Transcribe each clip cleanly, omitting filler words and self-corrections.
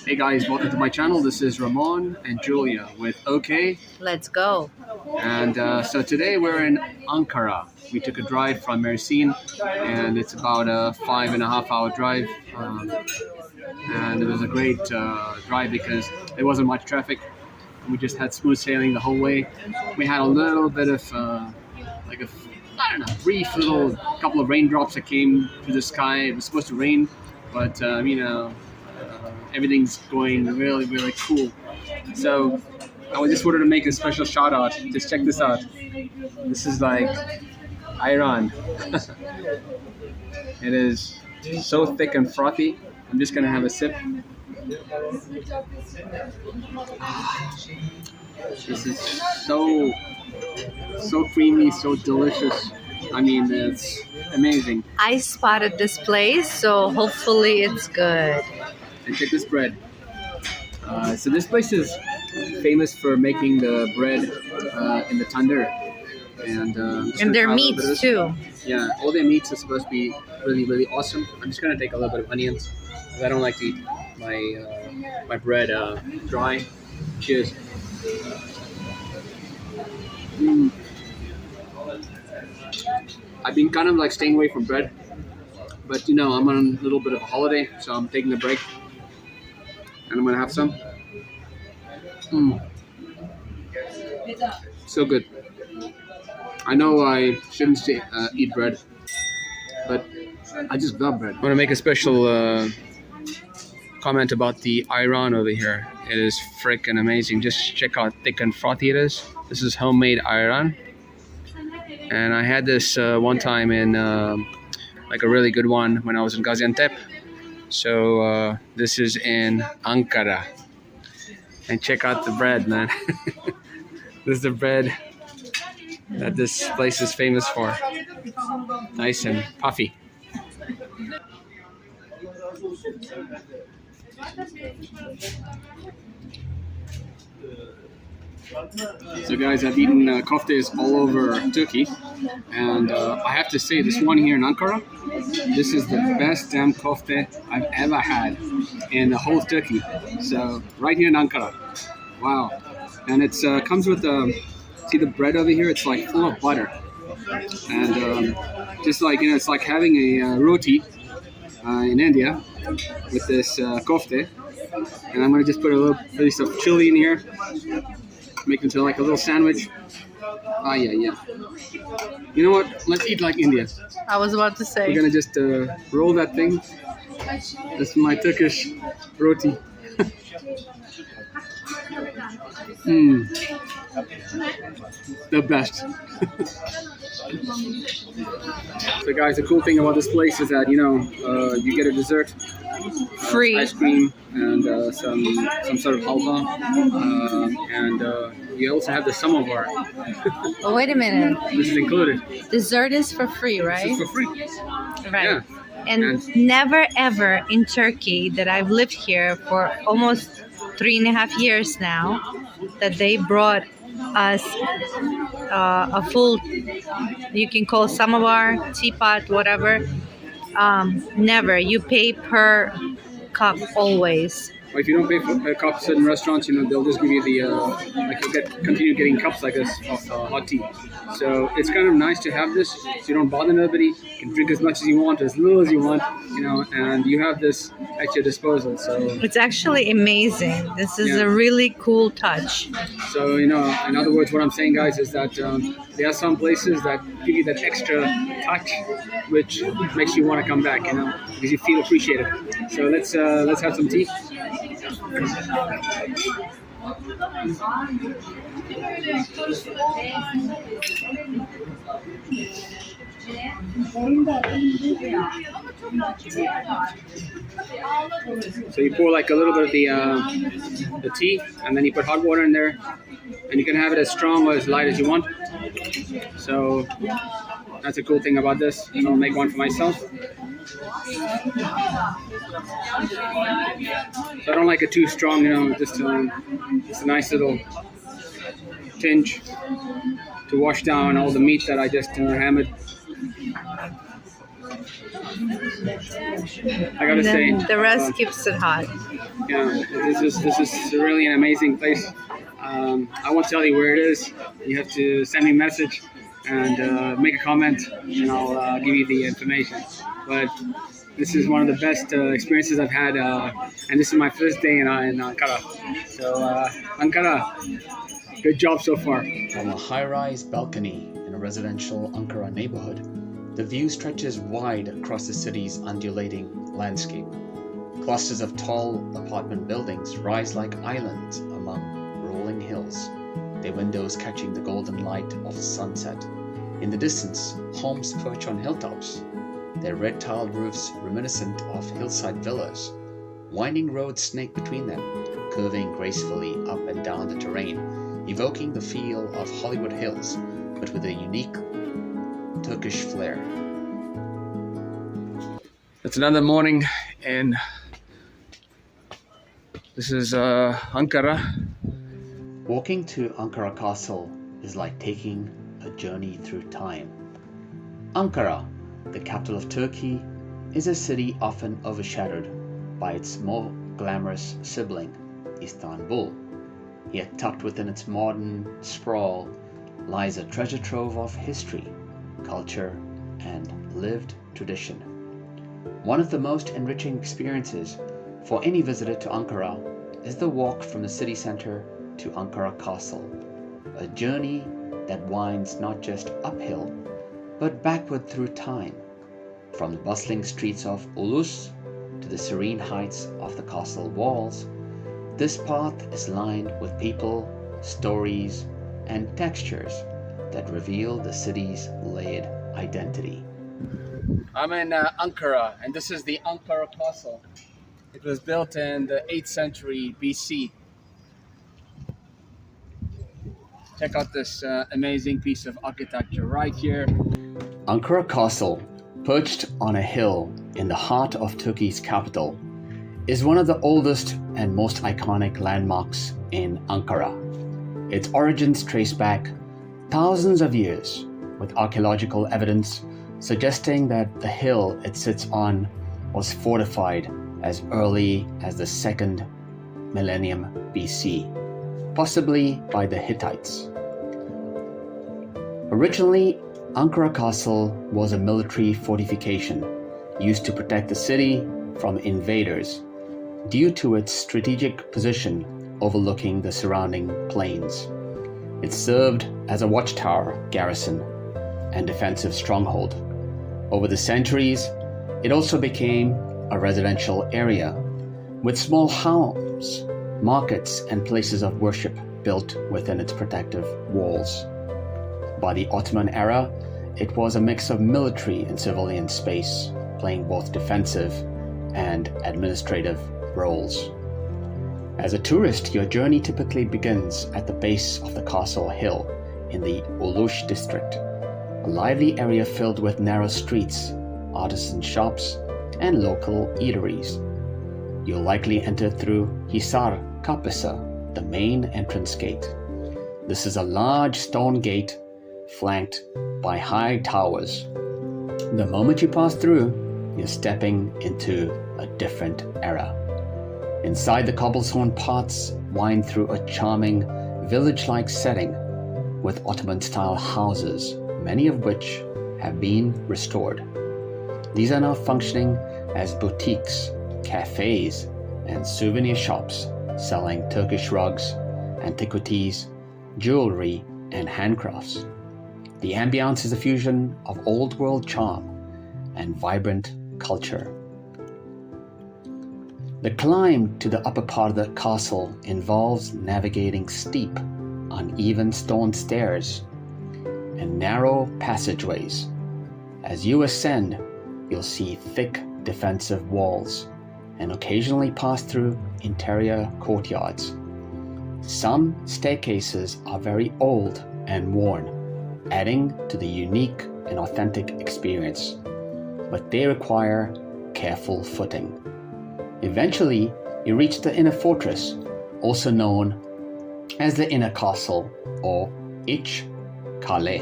Hey guys, welcome to my channel. This is Ramon and Julia with OK. Let's go. And so today we're in Ankara. We took a drive from Mersin, and it's about a 5.5 hour drive. And it was a great drive because there wasn't much traffic. We just had smooth sailing the whole way. We had a little bit of brief little couple of raindrops that came to the sky. It was supposed to rain, but everything's going really, really cool. So I just wanted to make a special shout out. Just check this out. This is like Iran. It is so thick and frothy. I'm just gonna have a sip. This is so creamy, so delicious. I mean, it's amazing. I spotted this place, so hopefully it's good. And check this bread. So this place is famous for making the bread in the tandoor, and their meats too. Yeah, all their meats are supposed to be really, really awesome. I'm just gonna take a little bit of onions because I don't like to eat my bread dry. Cheers. I've been kind of like staying away from bread, but I'm on a little bit of a holiday, so I'm taking a break, and I'm gonna have some. So good. I know I shouldn't eat bread, but I just love bread. I want to make a special comment about the Iran over here. It is freaking amazing. Just check how thick and frothy it is. This is homemade Iran, and I had this one time in like a really good one when I was in Gaziantep. So this is in Ankara, and check out the bread, man. This is the bread that this place is famous for. Nice and puffy. So guys, I've eaten koftes all over Turkey, and I have to say this one here in Ankara, this is the best damn kofte I've ever had in the whole Turkey. So right here in Ankara, wow. And it's comes with see the bread over here, it's like full of butter, and just like it's like having a roti in India with this kofte. And I'm gonna just put a little piece of chili in here, make it into like a little sandwich. Yeah. You know what? Let's eat like India. I was about to say. We're gonna just roll that thing. This is my Turkish roti. The best. So guys, the cool thing about this place is that you get a dessert, Free. ice cream, and some sort of halva, and you also have the samovar. Oh, wait a minute. This is included. Dessert is for free, right? This is for free. Right. Yeah. And never ever in Turkey that I've lived here for almost 3.5 years now, that they brought us a full, you can call samovar, teapot, whatever. Never. You pay per cup always. Or if you don't pay for cups in restaurants, they'll just give you the like you'll continue getting cups like this of hot tea. So it's kind of nice to have this, so you don't bother nobody. You can drink as much as you want, as little as you want, and you have this at your disposal. So it's actually amazing. This is a really cool touch. So in other words, what I'm saying, guys, is that there are some places that give you that extra touch, which makes you want to come back, because you feel appreciated. So let's have some tea. So you pour like a little bit of the tea, and then you put hot water in there, and you can have it as strong or as light as you want. So that's a cool thing about this. I'll make one for myself. So I don't like it too strong, just a nice little tinge to wash down all the meat that I just hammered. I gotta say, The rest keeps it hot. yeah, this is really an amazing place. I won't tell you where it is. You have to send me a message and make a comment, and I'll give you the information. But this is one of the best experiences I've had, and this is my first day in Ankara. So, Ankara, good job so far. From a high-rise balcony in a residential Ankara neighborhood, the view stretches wide across the city's undulating landscape. Clusters of tall apartment buildings rise like islands among rolling hills, their windows catching the golden light of sunset. In the distance, homes perch on hilltops, their red-tiled roofs reminiscent of hillside villas. Winding roads snake between them, curving gracefully up and down the terrain, evoking the feel of Hollywood Hills, but with a unique Turkish flair. It's another morning, and this is Ankara. Walking to Ankara Castle is like taking a journey through time. Ankara, the capital of Turkey, is a city often overshadowed by its more glamorous sibling, Istanbul. Yet tucked within its modern sprawl lies a treasure trove of history, culture, and lived tradition. One of the most enriching experiences for any visitor to Ankara is the walk from the city center to Ankara Castle, a journey that winds not just uphill, but backward through time, from the bustling streets of Ulus to the serene heights of the castle walls. This path is lined with people, stories, and textures that reveal the city's layered identity. I'm in Ankara, and this is the Ankara Castle. It was built in the 8th century BC. Check out this amazing piece of architecture right here. Ankara Castle, perched on a hill in the heart of Turkey's capital, is one of the oldest and most iconic landmarks in Ankara. Its origins trace back thousands of years, with archaeological evidence suggesting that the hill it sits on was fortified as early as the 2nd millennium BC, possibly by the Hittites. Originally, Ankara Castle was a military fortification used to protect the city from invaders due to its strategic position overlooking the surrounding plains. It served as a watchtower, garrison, and defensive stronghold. Over the centuries, it also became a residential area with small homes, markets, and places of worship built within its protective walls. By the Ottoman era, it was a mix of military and civilian space, playing both defensive and administrative roles. As a tourist, your journey typically begins at the base of the castle hill in the Ulush district, a lively area filled with narrow streets, artisan shops, and local eateries. You'll likely enter through Hisar Kapısı, the main entrance gate. This is a large stone gate flanked by high towers. The moment you pass through, you're stepping into a different era. Inside, the cobblestone paths wind through a charming village-like setting with Ottoman-style houses, many of which have been restored. These are now functioning as boutiques, cafes, and souvenir shops selling Turkish rugs, antiquities, jewelry, and handcrafts. The ambience is a fusion of old-world charm and vibrant culture. The climb to the upper part of the castle involves navigating steep, uneven stone stairs and narrow passageways. As you ascend, you'll see thick defensive walls and occasionally pass through interior courtyards. Some staircases are very old and worn, adding to the unique and authentic experience, but they require careful footing. Eventually, you reach the inner fortress, also known as the inner castle or İç Kale.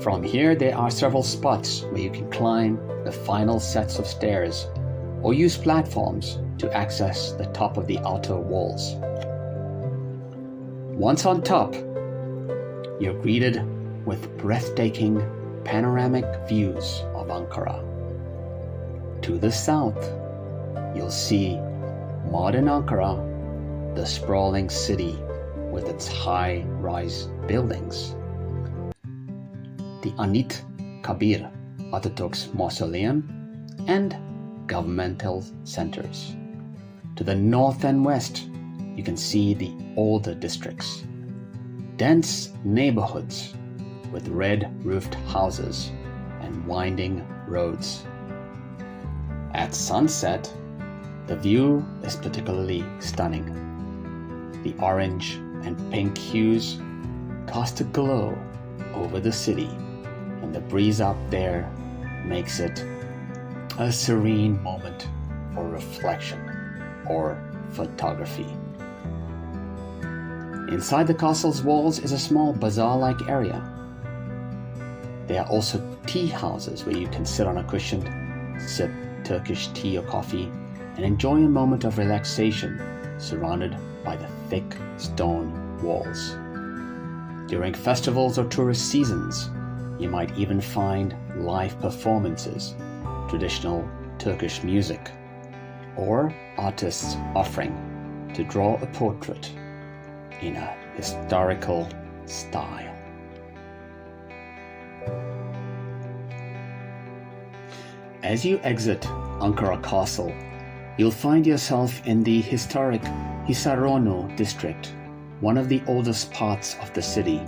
From here, there are several spots where you can climb the final sets of stairs or use platforms to access the top of the outer walls. Once on top, you're greeted with breathtaking panoramic views of Ankara. To the south, you'll see modern Ankara, the sprawling city with its high-rise buildings. The Anıt Kabir, Atatürk's mausoleum, and governmental centers. To the north and west, you can see the older districts, dense neighborhoods with red-roofed houses and winding roads. At sunset, the view is particularly stunning. The orange and pink hues cast a glow over the city, and the breeze up there makes it a serene moment for reflection or photography. Inside the castle's walls is a small bazaar-like area. There are also tea houses where you can sit on a cushion, sip Turkish tea or coffee, and enjoy a moment of relaxation surrounded by the thick stone walls. During festivals or tourist seasons, you might even find live performances, traditional Turkish music, or artists offering to draw a portrait in a historical style. As you exit Ankara Castle, you'll find yourself in the historic Hisaronu district, one of the oldest parts of the city.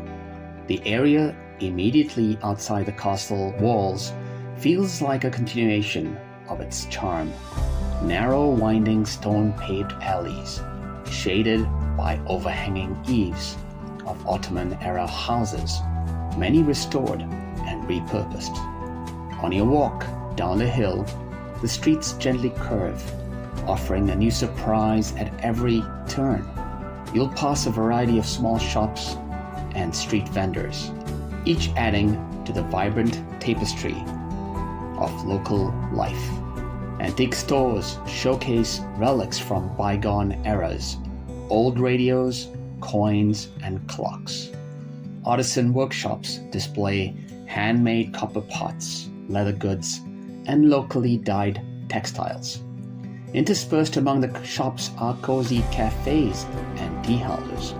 The area immediately outside the castle walls feels like a continuation of its charm. Narrow, winding stone-paved alleys, shaded by overhanging eaves of Ottoman-era houses, many restored and repurposed. On your walk down the hill, the streets gently curve, offering a new surprise at every turn. You'll pass a variety of small shops and street vendors, each adding to the vibrant tapestry of local life. Antique stores showcase relics from bygone eras, old radios, coins, and clocks. Artisan workshops display handmade copper pots, leather goods, and locally dyed textiles. Interspersed among the shops are cozy cafes and tea houses,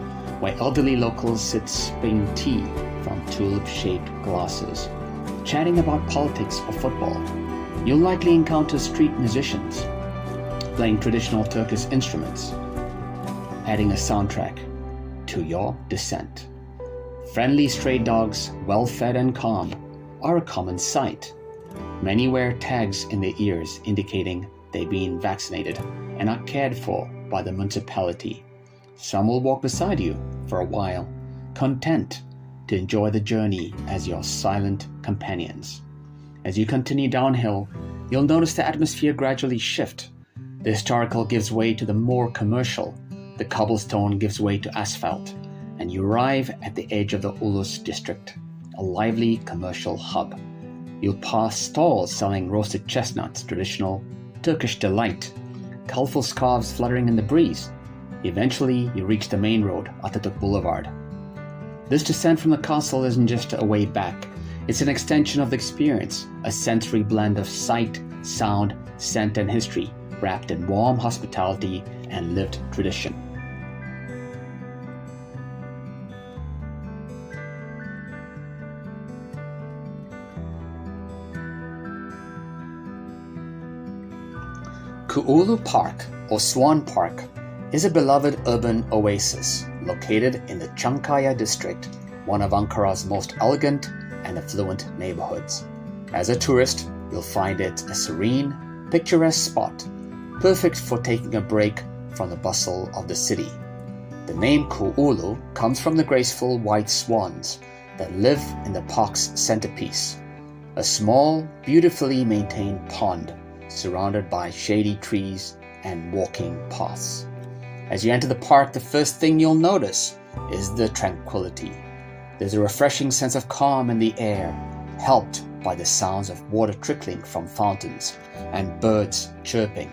where elderly locals sit sipping tea from tulip-shaped glasses, chatting about politics or football. You'll likely encounter street musicians playing traditional Turkish instruments, adding a soundtrack to your descent. Friendly stray dogs, well-fed and calm, are a common sight. Many wear tags in their ears indicating they've been vaccinated and are cared for by the municipality. Some will walk beside you for a while, content to enjoy the journey as your silent companions. As you continue downhill, you'll notice the atmosphere gradually shift. The historical gives way to the more commercial, the cobblestone gives way to asphalt, and you arrive at the edge of the Ulus district, a lively commercial hub. You'll pass stalls selling roasted chestnuts, traditional Turkish delight, colorful scarves fluttering in the breeze. Eventually, you reach the main road, Atatürk Boulevard. This descent from the castle isn't just a way back. It's an extension of the experience, a sensory blend of sight, sound, scent, and history, wrapped in warm hospitality and lived tradition. Kuulu Park, or Swan Park, is a beloved urban oasis located in the Çankaya district, one of Ankara's most elegant and affluent neighborhoods. As a tourist, you'll find it a serene, picturesque spot, perfect for taking a break from the bustle of the city. The name Kuulu comes from the graceful white swans that live in the park's centerpiece, a small, beautifully maintained pond surrounded by shady trees and walking paths. As you enter the park, the first thing you'll notice is the tranquility. There's a refreshing sense of calm in the air, helped by the sounds of water trickling from fountains and birds chirping.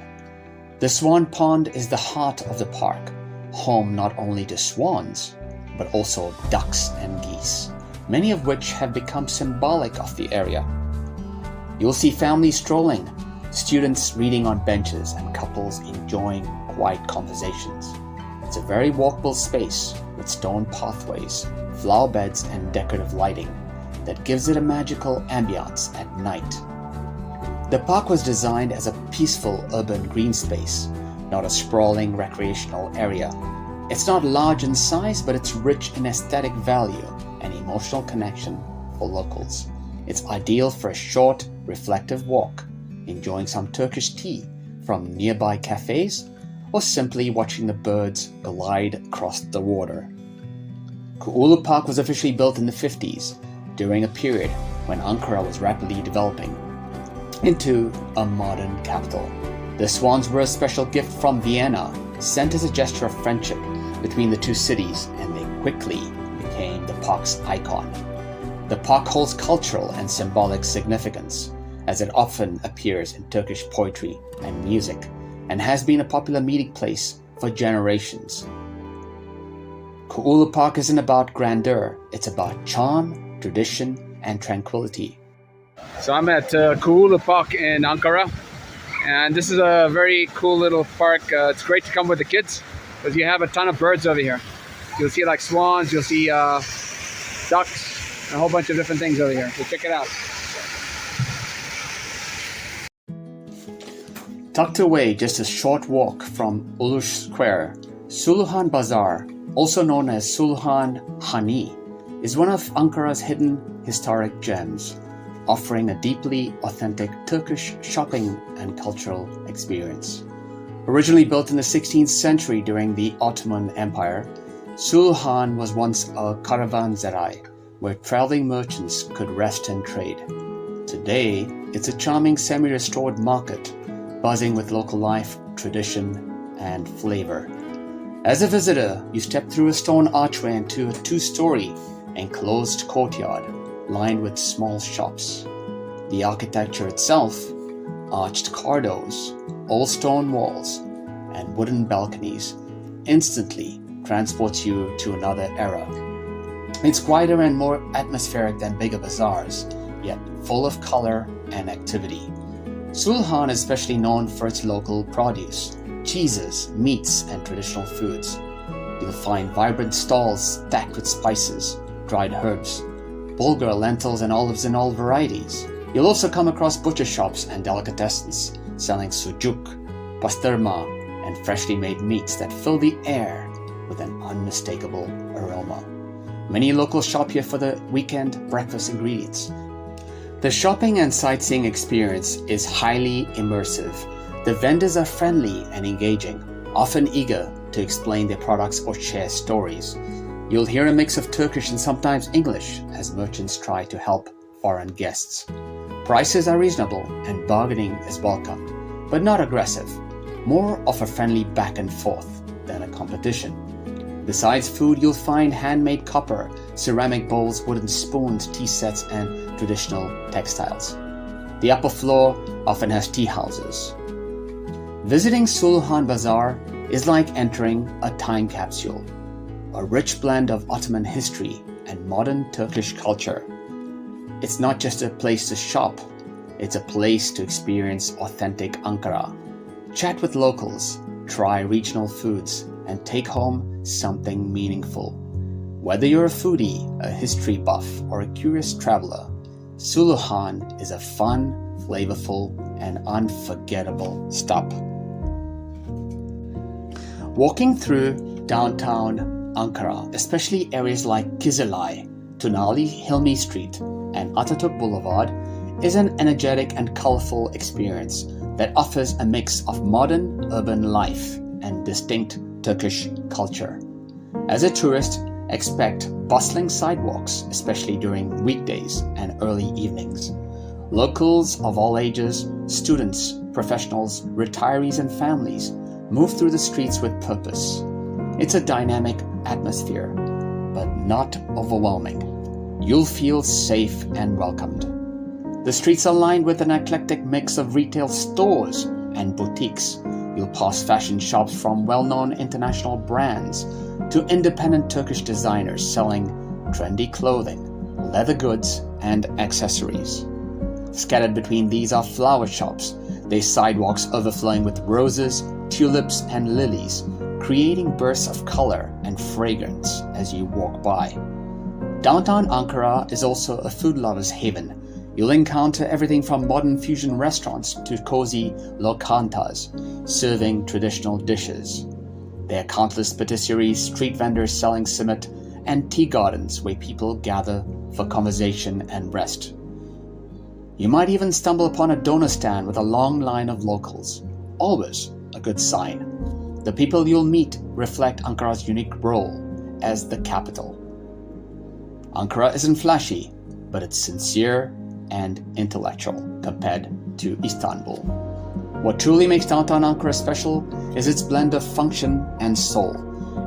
The Swan Pond is the heart of the park, home not only to swans, but also ducks and geese, many of which have become symbolic of the area. You'll see families strolling, students reading on benches, and couples enjoying quiet conversations. It's a very walkable space with stone pathways, flower beds, and decorative lighting that gives it a magical ambiance at night. The park was designed as a peaceful urban green space, not a sprawling recreational area. It's not large in size, but it's rich in aesthetic value and emotional connection for locals. It's ideal for a short, reflective walk, enjoying some Turkish tea from nearby cafes, or simply watching the birds glide across the water. Kuulu Park was officially built in the 50s, during a period when Ankara was rapidly developing into a modern capital. The swans were a special gift from Vienna, sent as a gesture of friendship between the two cities, and they quickly became the park's icon. The park holds cultural and symbolic significance, as it often appears in Turkish poetry and music, and has been a popular meeting place for generations. Kuulu Park isn't about grandeur, it's about charm, tradition, and tranquility. So I'm at Kuulu Park in Ankara, and this is a very cool little park. It's great to come with the kids because you have a ton of birds over here. You'll see like swans, you'll see ducks, and a whole bunch of different things over here. So check it out. Tucked away just a short walk from Ulush Square, Suluhan Bazaar, also known as Suluhan Hani, is one of Ankara's hidden historic gems, offering a deeply authentic Turkish shopping and cultural experience. Originally built in the 16th century during the Ottoman Empire, Suluhan was once a caravanserai where traveling merchants could rest and trade. Today, it's a charming semi-restored market, buzzing with local life, tradition, and flavor. As a visitor, you step through a stone archway into a two-story enclosed courtyard lined with small shops. The architecture itself, arched corridors, old stone walls, and wooden balconies, instantly transports you to another era. It's quieter and more atmospheric than bigger bazaars, yet full of color and activity. Suluhan is especially known for its local produce, cheeses, meats, and traditional foods. You'll find vibrant stalls stacked with spices, dried herbs, bulgur, lentils, and olives in all varieties. You'll also come across butcher shops and delicatessens selling sujuk, pastırma, and freshly made meats that fill the air with an unmistakable aroma. Many locals shop here for the weekend breakfast ingredients. The shopping and sightseeing experience is highly immersive. The vendors are friendly and engaging, often eager to explain their products or share stories. You'll hear a mix of Turkish and sometimes English as merchants try to help foreign guests. Prices are reasonable and bargaining is welcomed, but not aggressive, more of a friendly back and forth than a competition. Besides food, you'll find handmade copper, ceramic bowls, wooden spoons, tea sets, and traditional textiles. The upper floor often has tea houses. Visiting Suluhan Bazaar is like entering a time capsule, a rich blend of Ottoman history and modern Turkish culture. It's not just a place to shop, it's a place to experience authentic Ankara. Chat with locals, try regional foods, and take home something meaningful. Whether you're a foodie, a history buff, or a curious traveler, Suluhan is a fun, flavorful, and unforgettable stop. Walking through downtown Ankara, especially areas like Kızılay, Tunali Hilmi Street, and Atatürk Boulevard, is an energetic and colorful experience that offers a mix of modern urban life and distinct Turkish culture. As a tourist, expect bustling sidewalks, especially during weekdays and early evenings. Locals of all ages, students, professionals, retirees, and families move through the streets with purpose. It's a dynamic atmosphere, but not overwhelming. you'll feel safe and welcomed. The streets are lined with an eclectic mix of retail stores and boutiques. You'll pass fashion shops from well-known international brands to independent Turkish designers selling trendy clothing, leather goods, and accessories. Scattered between these are flower shops, their sidewalks overflowing with roses, tulips, and lilies, creating bursts of color and fragrance as you walk by. Downtown Ankara is also a food lover's haven. You'll encounter everything from modern fusion restaurants to cozy lokantas, serving traditional dishes. There are countless patisseries, street vendors selling simit, and tea gardens where people gather for conversation and rest. You might even stumble upon a donor stand with a long line of locals. Always a good sign. The people you'll meet reflect Ankara's unique role as the capital. Ankara isn't flashy, but it's sincere and intellectual compared to Istanbul. What truly makes downtown Ankara special is its blend of function and soul.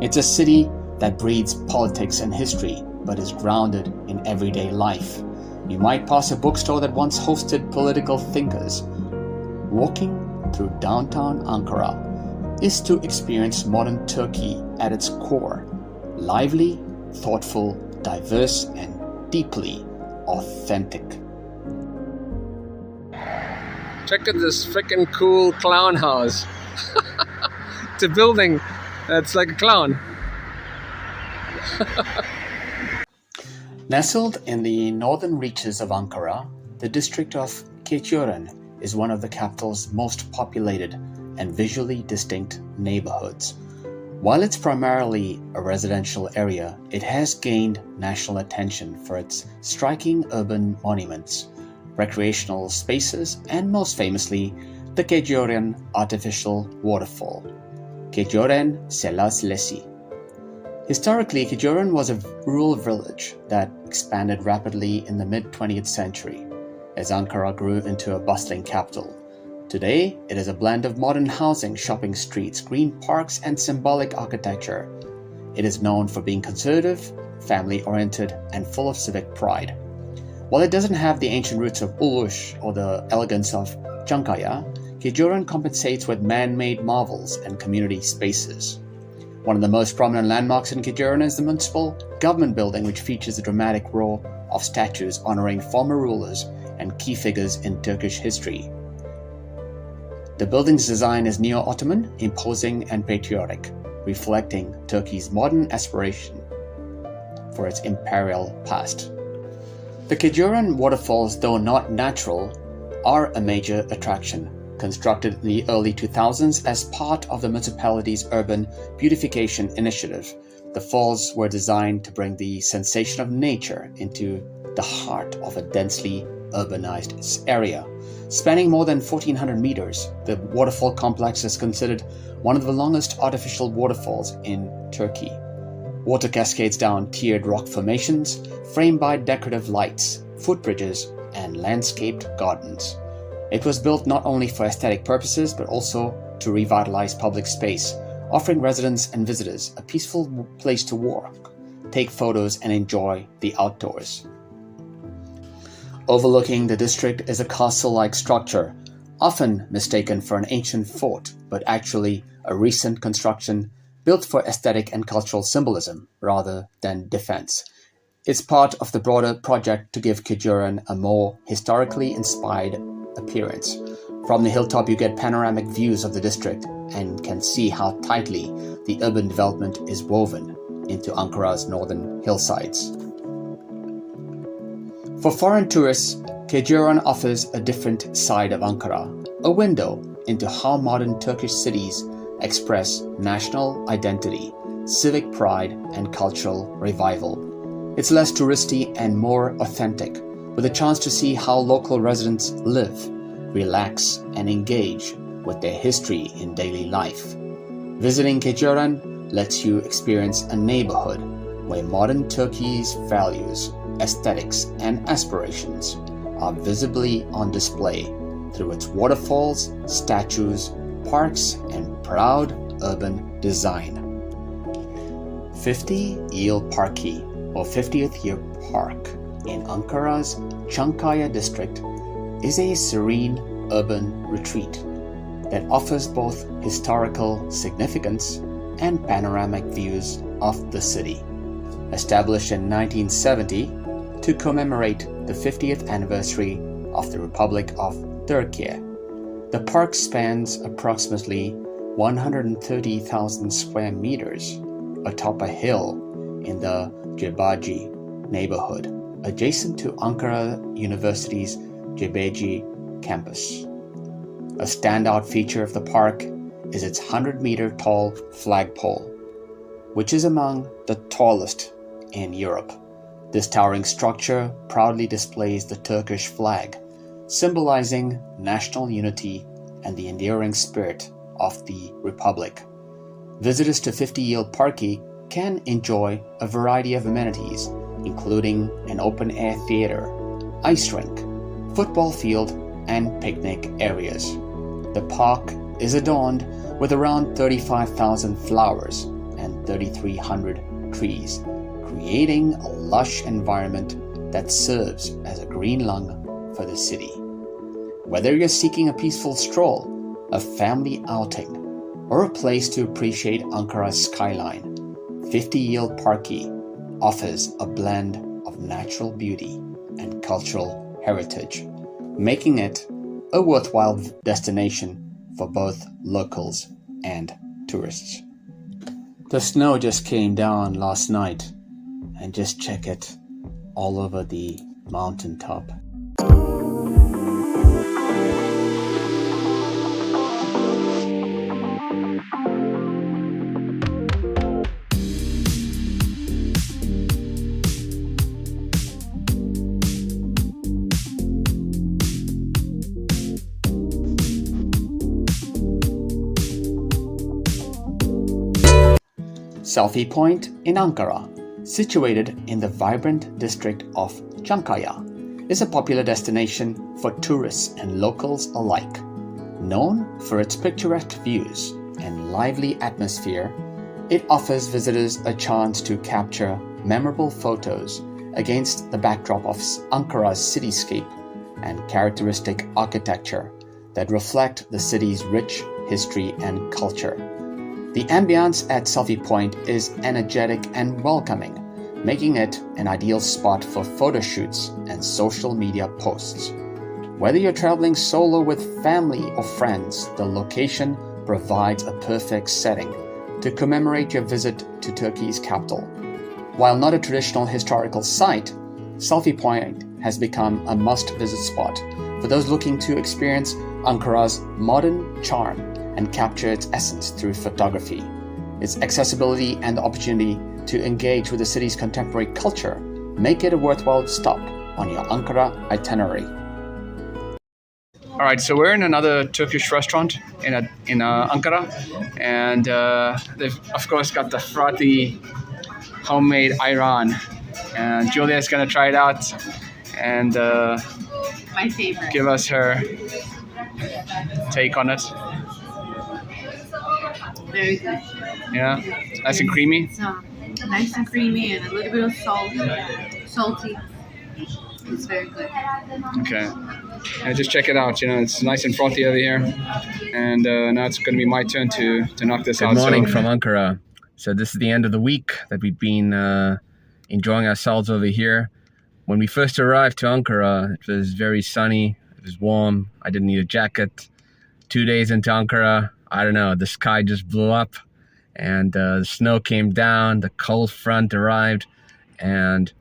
It's a city that breathes politics and history, but is grounded in everyday life. You might pass a bookstore that once hosted political thinkers. Walking through downtown Ankara is to experience modern Turkey at its core. Lively, thoughtful, diverse, and deeply authentic. Check out this freaking cool clown house. It's a building that's like a clown. Nestled in the northern reaches of Ankara, the district of Keçiören is one of the capital's most populated and visually distinct neighborhoods. While it's primarily a residential area, it has gained national attention for its striking urban monuments, recreational spaces, and most famously, the Keçiören artificial waterfall, Keçiören Selaslesi. Historically, Keçiören was a rural village that expanded rapidly in the mid-20th century as Ankara grew into a bustling capital. Today, it is a blend of modern housing, shopping streets, green parks, and symbolic architecture. It is known for being conservative, family-oriented, and full of civic pride. While it doesn't have the ancient roots of Ulush or the elegance of Çankaya, Keçiören compensates with man-made marvels and community spaces. One of the most prominent landmarks in Keçiören is the municipal government building, which features a dramatic row of statues honoring former rulers and key figures in Turkish history. The building's design is neo-Ottoman, imposing and patriotic, reflecting Turkey's modern aspiration for its imperial past. The Keçiören waterfalls, though not natural, are a major attraction. Constructed in the early 2000s as part of the municipality's urban beautification initiative, the falls were designed to bring the sensation of nature into the heart of a densely urbanized area. Spanning more than 1,400 meters, the waterfall complex is considered one of the longest artificial waterfalls in Turkey. Water cascades down tiered rock formations, framed by decorative lights, footbridges, and landscaped gardens. It was built not only for aesthetic purposes, but also to revitalize public space, offering residents and visitors a peaceful place to walk, take photos, and enjoy the outdoors. Overlooking the district is a castle-like structure, often mistaken for an ancient fort, but actually a recent construction built for aesthetic and cultural symbolism rather than defense. It's part of the broader project to give Keçiören a more historically inspired appearance. From the hilltop you get panoramic views of the district and can see how tightly the urban development is woven into Ankara's northern hillsides. For foreign tourists, Keçiören offers a different side of Ankara, a window into how modern Turkish cities express national identity, civic pride, and cultural revival. It's less touristy and more authentic, with a chance to see how local residents live, relax, and engage with their history in daily life. Visiting Keçiören lets you experience a neighborhood where modern Turkey's values, aesthetics, and aspirations are visibly on display through its waterfalls, statues, parks, and proud urban design. 50 Yıl Parki, or 50th Year Park, in Ankara's Çankaya district is a serene urban retreat that offers both historical significance and panoramic views of the city. Established in 1970 to commemorate the 50th anniversary of the Republic of Turkiye, the park spans approximately 130,000 square meters atop a hill in the Cebeci neighborhood, adjacent to Ankara University's Cebeci campus. A standout feature of the park is its 100-meter tall flagpole, which is among the tallest in Europe. This towering structure proudly displays the Turkish flag, symbolizing national unity and the enduring spirit of the Republic. Visitors to 50-Yıl Parki can enjoy a variety of amenities, including an open-air theater, ice rink, football field, and picnic areas. The park is adorned with around 35,000 flowers and 3,300 trees, creating a lush environment that serves as a green lung for the city. Whether you're seeking a peaceful stroll, a family outing, or a place to appreciate Ankara's skyline, 50-Yıl Parki offers a blend of natural beauty and cultural heritage, making it a worthwhile destination for both locals and tourists. The snow just came down last night, and just check it all over the mountaintop. Selfie Point in Ankara, situated in the vibrant district of Çankaya, is a popular destination for tourists and locals alike. Known for its picturesque views and lively atmosphere, it offers visitors a chance to capture memorable photos against the backdrop of Ankara's cityscape and characteristic architecture that reflect the city's rich history and culture. The ambience at Selfie Point is energetic and welcoming, making it an ideal spot for photo shoots and social media posts. Whether you're traveling solo with family or friends, the location provides a perfect setting to commemorate your visit to Turkey's capital. While not a traditional historical site, Selfie Point has become a must-visit spot for those looking to experience Ankara's modern charm and capture its essence through photography. Its accessibility and the opportunity to engage with the city's contemporary culture make it a worthwhile stop on your Ankara itinerary. All right, so we're in another Turkish restaurant in Ankara, and they've of course got the frothy homemade ayran, and Julia's gonna try it out and My favorite. give us her take on it. Very good. Yeah, nice and creamy. It's nice and creamy and a little bit of salty. It's very good. Okay, and just check it out. You know, it's nice and frothy over here, and now it's going to be my turn to knock this out. Good morning from Ankara. So this is the end of the week that we've been enjoying ourselves over here. When we first arrived to Ankara, it was very sunny. It was warm. I didn't need a jacket. 2 days into Ankara, I don't know, the sky just blew up and the snow came down, the cold front arrived, and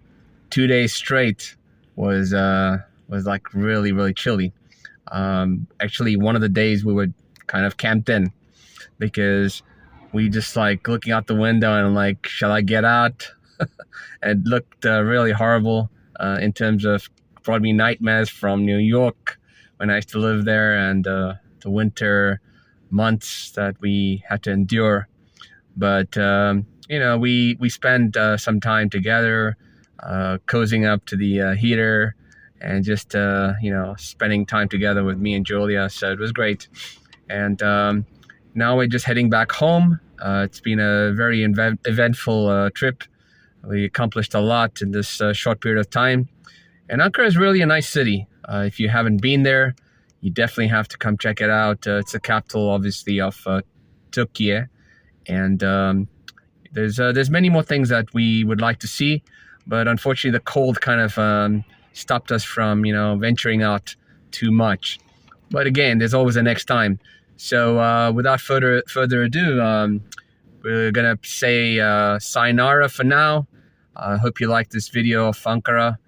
2 days straight was like really, really chilly. Actually, one of the days we were kind of camped in because we just like looking out the window and like, shall I get out? And it looked really horrible in terms of brought me nightmares from New York when I used to live there, and the winter months that we had to endure. But you know, we spent some time together, cozying up to the heater, and just you know, spending time together with me and Julia. So it was great. And now we're just heading back home. It's been a very eventful trip. We accomplished a lot in this short period of time. And Ankara is really a nice city. If you haven't been there, you definitely have to come check it out. It's the capital, obviously, of Turkiye. And there's many more things that we would like to see. But unfortunately, the cold kind of stopped us from, venturing out too much. But again, there's always a next time. So without further ado, we're gonna say sayonara for now. I hope you like this video of Ankara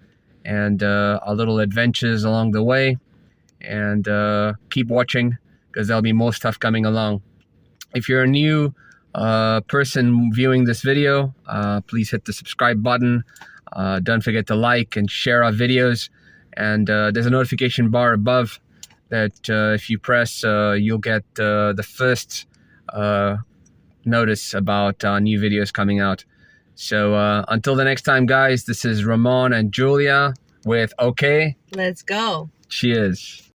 and our little adventures along the way. And keep watching, because there'll be more stuff coming along. If you're a new person viewing this video, please hit the subscribe button. Don't forget to like and share our videos. And there's a notification bar above that if you press, you'll get the first notice about new videos coming out. So until the next time, guys, this is Ramon and Julia with OK. Let's go. Cheers.